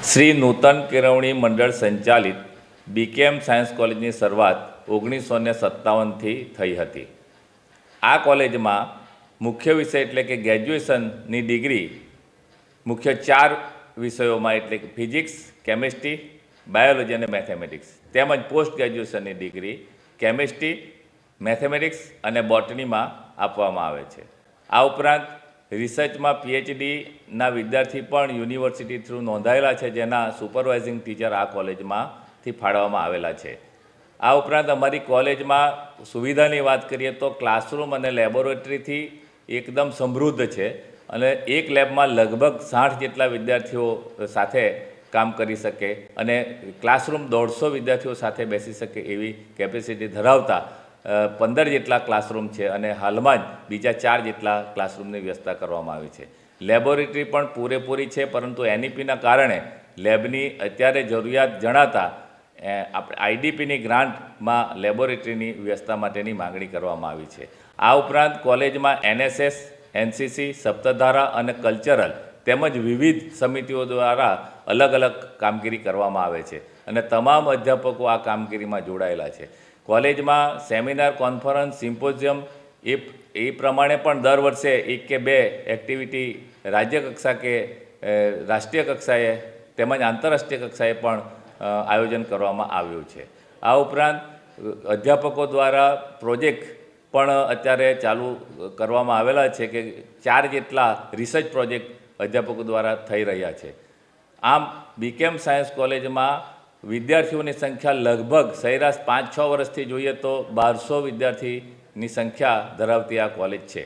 શ્રી નૂતન કેળવણી મંડળ સંચાલિત બીકેએમ સાયન્સ કોલેજની શરૂઆત 1957થી થઈ હતી। આ કોલેજમાં મુખ્ય વિષય એટલે કે ગ્રેજ્યુએશનની ડિગ્રી મુખ્ય 4 વિષયોમાં એટલે કે ફિઝિક્સ, કેમિસ્ટ્રી, બાયોલોજી અને મેથેમેટિક્સ તેમજ પોસ્ટ ગ્રેજ્યુએશનની ડિગ્રી કેમિસ્ટ્રી, મેથેમેટિક્સ અને બોટનીમાં આપવામાં આવે છે। આ ઉપરાંત રિસર્ચમાં પીએચડીના વિદ્યાર્થી પણ યુનિવર્સિટી થ્રુ નોંધાયેલા છે, જેના સુપરવાઇઝિંગ ટીચર આ કોલેજમાંથી ફાળવવામાં આવેલા છે। આ ઉપરાંત અમારી કોલેજમાં સુવિધાની વાત કરીએ તો ક્લાસરૂમ અને લેબોરેટરીથી એકદમ સમૃદ્ધ છે અને એક લેબમાં લગભગ 60 જેટલા વિદ્યાર્થીઓ સાથે કામ કરી શકે અને ક્લાસરૂમ 150 વિદ્યાર્થીઓ સાથે બેસી શકે એવી કેપેસિટી ધરાવતા 15 જેટલા ક્લાસરૂમ છે અને હાલમાં જ બીજા 4 જેટલા ક્લાસરૂમની વ્યવસ્થા કરવામાં આવી છે। લેબોરેટરી પણ પૂરેપૂરી છે, પરંતુ એનઈપીના કારણે લેબની અત્યારે જરૂરિયાત જણાતા આપણે આઈડીપીની ગ્રાન્ટમાં લેબોરેટરીની વ્યવસ્થા માટેની માગણી કરવામાં આવી છે। આ ઉપરાંત કોલેજમાં એનએસએસ, એનસીસી, સપ્તધારા અને કલ્ચરલ તેમજ વિવિધ સમિતિઓ દ્વારા અલગ અલગ કામગીરી કરવામાં આવે છે અને તમામ અધ્યાપકો આ કામગીરીમાં જોડાયેલા છે। કોલેજમાં સેમિનાર, કોન્ફરન્સ, સિમ્પોઝિયમ એ પ્રમાણે પણ દર વર્ષે 1 કે 2 એક્ટિવિટી રાજ્ય કક્ષા કે રાષ્ટ્રીય કક્ષાએ તેમજ આંતરરાષ્ટ્રીય કક્ષાએ પણ આયોજન કરવામાં આવ્યું છે। આ ઉપરાંત અધ્યાપકો દ્વારા પ્રોજેક્ટ પણ અત્યારે ચાલુ કરવામાં આવેલા છે કે 4 જેટલા રિસર્ચ પ્રોજેક્ટ અધ્યાપકો દ્વારા થઈ રહ્યા છે। આમ બીકેએમ સાયન્સ કોલેજમાં વિદ્યાર્થીઓની સંખ્યા લગભગ સરેરાશ 5-6 વર્ષથી જોઈએ તો 1200 વિદ્યાર્થીની સંખ્યા ધરાવતી આ કોલેજ છે।